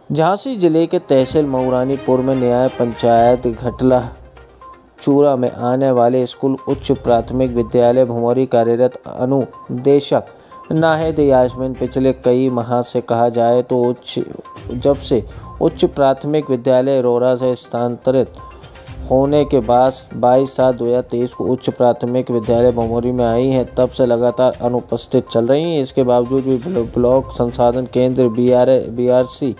झांसी जिले के तहसील मऊरानीपुर में न्याय पंचायत घटला चूरा में आने वाले स्कूल उच्च प्राथमिक विद्यालय भमोरी कार्यरत अनुदेशक नाहिद यास्मीन पिछले कई माह से कहा जाए तो जब से उच्च प्राथमिक विद्यालय रोरा से स्थानांतरित होने के बाद 22/7/2023 को उच्च प्राथमिक विद्यालय भमोरी में आई हैं, तब से लगातार अनुपस्थित चल रही हैं। इसके बावजूद भी ब्लॉक संसाधन केंद्र BRC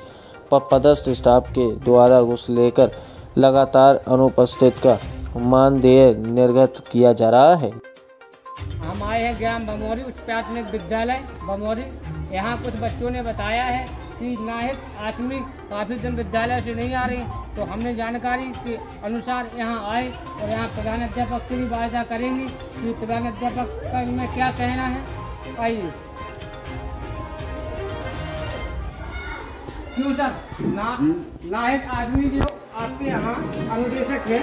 पर पदस्थ स्टाफ के द्वारा घूस लेकर लगातार अनुपस्थित का मानदेय निर्गत किया जा रहा है। हम आए हैं ग्राम भमोरी उच्च प्राथमिक विद्यालय भमोरी। यहाँ कुछ बच्चों ने बताया है कि नाहिद यास्मीन काफ़ी दिन विद्यालय से नहीं आ रही, तो हमने जानकारी के अनुसार यहाँ आए और यहाँ प्रधान अध्यापक से भी वार्ता करेंगे कि प्रधान अध्यापक का इनमें क्या कहना है। आइए। क्यों सर, नाहिद यास्मीन जो आपके यहाँ अनुदेशक है,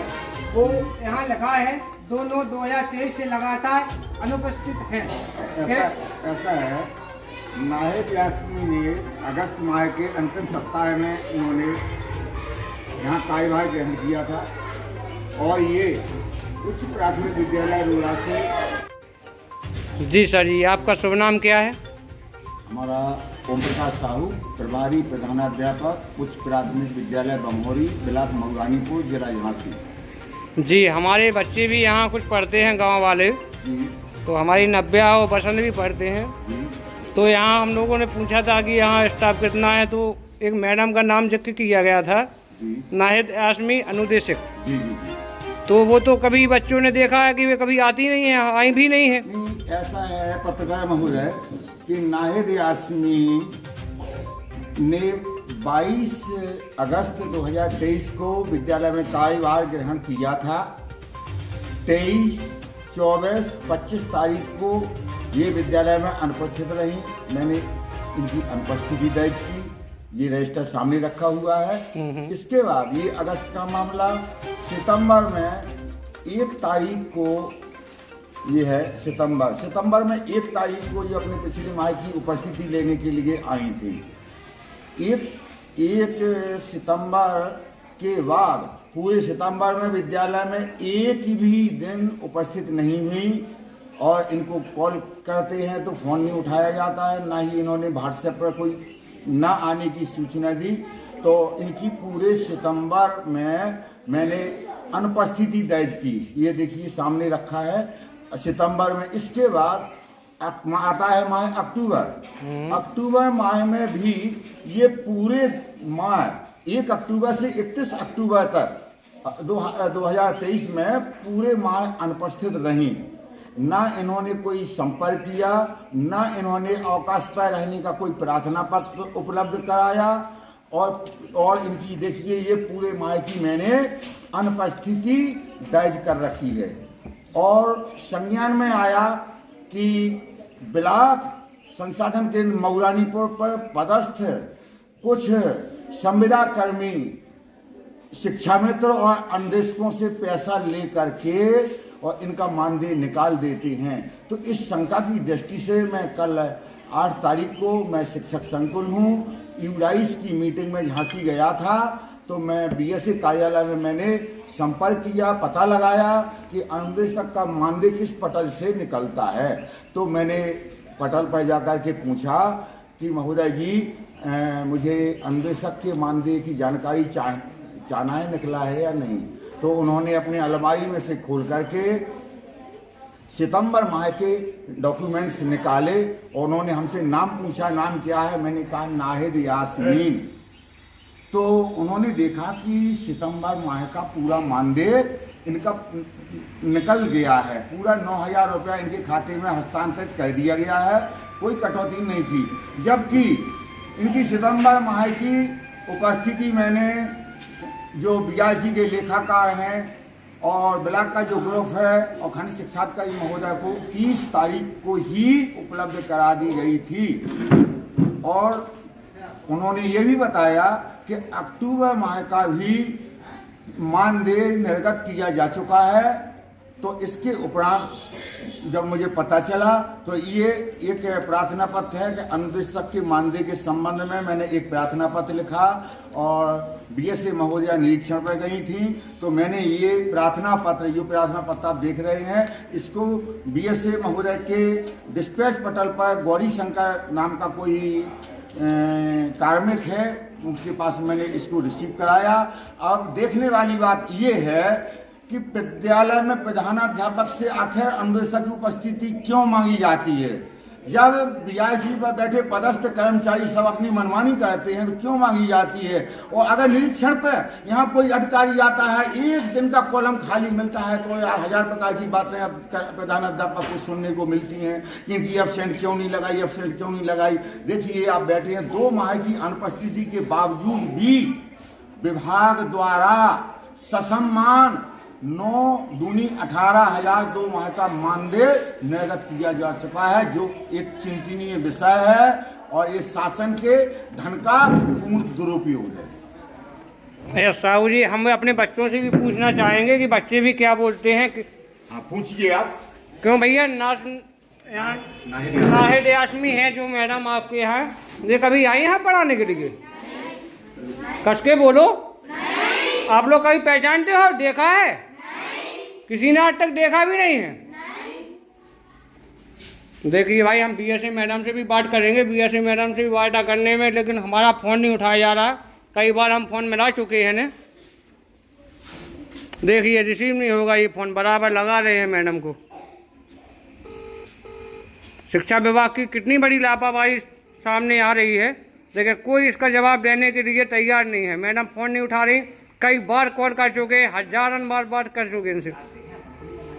वो यहाँ लिखा है 2/9/2023 से लगातार अनुपस्थित है। ऐसा है, नाहिद यास्मीन ने अगस्त माह के अंतिम सप्ताह में इन्होंने यहाँ कार्यभार ग्रहण किया था और ये उच्च प्राथमिक विद्यालय रोरा से। जी सर जी, आपका शुभ नाम क्या है? हमारा ओम प्रकाश साहू, प्रभारी प्रधानाध्यापक उच्च प्राथमिक विद्यालय भमोरी, ब्लॉक मऊरानीपुर, जिला झांसी। जी, हमारे बच्चे भी यहाँ कुछ पढ़ते हैं, गांव वाले जी। तो हमारी नव्या और बसंत भी पढ़ते हैं जी। तो यहाँ हम लोगों ने पूछा था कि यहाँ स्टाफ कितना है, तो एक मैडम का नाम जिक्र किया गया था जी। नाहिद यास्मीन अनुदेशक जी। तो वो तो कभी बच्चों ने देखा है कि वे कभी आती नहीं है, आई भी नहीं है। ऐसा है पत्रकार महोदय कि नाहिद यास्मीन ने 22 अगस्त 2023 को विद्यालय में कार्यभार ग्रहण किया था। 23, 24, 25 तारीख को ये विद्यालय में अनुपस्थित रही। मैंने इनकी अनुपस्थिति दर्ज की, ये रजिस्टर सामने रखा हुआ है। इसके बाद ये अगस्त का मामला, सितंबर में 1 तारीख को ये है, सितंबर में 1 तारीख को ये अपने पिछले माह की उपस्थिति लेने के लिए आई थी। 1 सितंबर के बाद पूरे सितंबर में विद्यालय में एक भी दिन उपस्थित नहीं हुई और इनको कॉल करते हैं तो फ़ोन नहीं उठाया जाता है, ना ही इन्होंने व्हाट्सएप पर कोई ना आने की सूचना दी। तो इनकी पूरे सितंबर में मैंने अनुपस्थिति दर्ज की, ये देखिए सामने रखा है सितंबर में। इसके बाद आता है माह अक्टूबर माह में भी ये पूरे माह 1 अक्टूबर से 31 अक्टूबर तक 2023 में पूरे माह अनुपस्थित रहीं। ना इन्होंने कोई संपर्क किया, ना इन्होंने अवकाश पर रहने का कोई प्रार्थना पत्र उपलब्ध कराया और इनकी देखिए ये पूरे माह की मैंने अनुपस्थिति दर्ज कर रखी है। और संज्ञान में आया कि ब्लॉक संसाधन केंद्र मऊरानीपुर पर पदस्थ कुछ संविदा कर्मी शिक्षा मित्र और अनुदेशकों से पैसा ले करके और इनका मानदेय निकाल देते हैं। तो इस शंका की दृष्टि से मैं कल 8 तारीख को मैं शिक्षक संकुल हूँ, यूडाइस की मीटिंग में झांसी गया था। तो मैं BSA कार्यालय में मैंने संपर्क किया, पता लगाया कि अनुदेशक का मानदेय किस पटल से निकलता है। तो मैंने पटल पर जाकर के पूछा कि महोदय जी मुझे अनुदेशक के मानदेय की जानकारी चाहना है, निकला है या नहीं। तो उन्होंने अपने अलमारी में से खोल करके सितंबर माह के डॉक्यूमेंट्स निकाले और उन्होंने हमसे नाम पूछा, नाम क्या है? मैंने कहा नाहिद यास्मीन। तो उन्होंने देखा कि सितंबर माह का पूरा मानदेय इनका निकल गया है, पूरा 9,000 रुपया इनके खाते में हस्तांतरित कर दिया गया है, कोई कटौती नहीं की। जबकि इनकी सितंबर माह की उपस्थिति मैंने जो BRC के लेखाकार हैं और ब्लॉक का जो ग्रुप है और खंड शिक्षा अधिकारी महोदय को 30 तारीख को ही उपलब्ध करा दी गई थी। और उन्होंने ये भी बताया कि अक्टूबर माह का भी मानदेय निर्गत किया जा चुका है तो इसके उपरांत जब मुझे पता चला तो ये एक प्रार्थना पत्र है कि अनुदेशक के मानदेय के संबंध में मैंने एक प्रार्थना पत्र लिखा और बीएसए महोदया निरीक्षण पर गई थी। तो मैंने ये प्रार्थना पत्र आप देख रहे हैं, इसको बीएसए महोदय के डिस्पैच पटल पर गौरी शंकर नाम का कोई कार्मिक है, उनके पास मैंने इसको रिसीव कराया। अब देखने वाली बात ये है कि विद्यालय में प्रधानाध्यापक से आखिर अनुदेशक की उपस्थिति क्यों मांगी जाती है। जब बीआईसी पर बैठे पदस्थ कर्मचारी सब अपनी मनमानी करते हैं तो क्यों मांगी जाती है। और अगर निरीक्षण पर यहाँ कोई अधिकारी आता है, एक दिन का कॉलम खाली मिलता है तो यार 1000 प्रकार की बातें प्रधानाध्यापक को सुनने को मिलती हैं कि इनकी एब्सेंट क्यों नहीं लगाई, एब्सेंट क्यों नहीं लगाई। देखिए आप बैठे हैं, 2 माह की अनुपस्थिति के बावजूद भी विभाग द्वारा ससम्मान 9 दूनी 18,000 2 माह का मानदेय निर्गत किया जा चुका है, जो एक चिंतनीय विषय है और ये शासन के धन का पूर्ण दुरुपयोग है। साहू जी, हम अपने बच्चों से भी पूछना चाहेंगे कि बच्चे भी क्या बोलते हैं कि... हाँ पूछिए आप। क्यों भैया, नाहिद आसमी है जो मैडम आपके यहाँ, ये कभी आई हैं पढ़ाने के लिए? कस के बोलो। आप लोग कभी पहचानते हो, देखा है? किसी ने आज तक देखा भी नहीं है। देखिए भाई, हम बीएसए मैडम से भी बात करेंगे, बीएसए मैडम से भी वादा करने में, लेकिन हमारा फोन नहीं उठाया जा रहा। कई बार हम फोन मिला चुके हैं ने, देखिए रिसीव नहीं होगा ये फोन, बराबर लगा रहे हैं मैडम को। शिक्षा विभाग की कितनी बड़ी लापरवाही सामने आ रही है, लेकिन कोई इसका जवाब देने के लिए तैयार नहीं है। मैडम फोन नहीं उठा रही, कई बार कॉल कर चुके, हजारन बार बात कर चुके इनसे,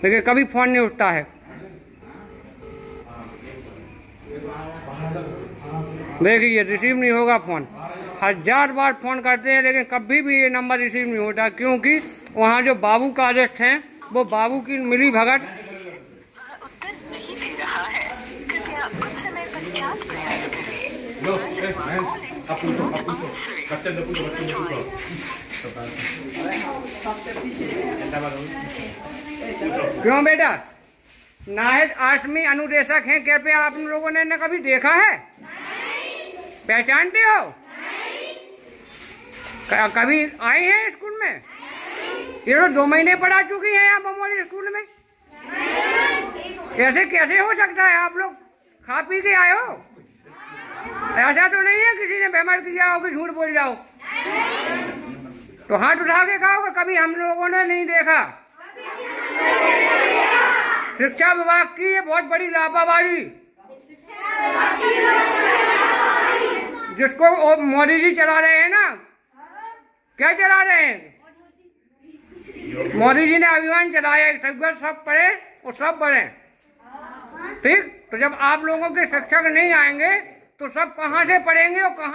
लेकिन कभी फोन नहीं उठता है। देखिए रिसीव नहीं होगा फोन, 1000 बार फोन करते हैं लेकिन कभी भी ये नंबर रिसीव नहीं होता, क्योंकि वहाँ जो बाबू कार्यस्थ हैं वो बाबू की मिली भगत क्यों बेटा, नाहिद आसमी अनुदेशक हैं, क्या पे आप लोगों ने न कभी देखा है? पहचानते हो? कभी आए हैं स्कूल में? ये तो 2 महीने पढ़ा चुकी हैं आप हमारे स्कूल में। ऐसे कैसे हो सकता है? आप लोग खा पी के आए हो? ऐसा तो नहीं है किसी ने बेमार किया हो कि झूठ बोल जाओ? तो हाथ उठा के कहो कि कभी हम लोगों ने नहीं देखा। शिक्षा विभाग की ये बहुत बड़ी लापरवाही, जिसको मोदी जी चला रहे हैं ना, क्या चला रहे हैं? मोदी जी ने अभियान चलाया, सब पढ़े और सब बढ़े। ठीक, तो जब आप लोगों के शिक्षक नहीं आएंगे तो सब कहाँ से पढ़ेंगे और कहाँ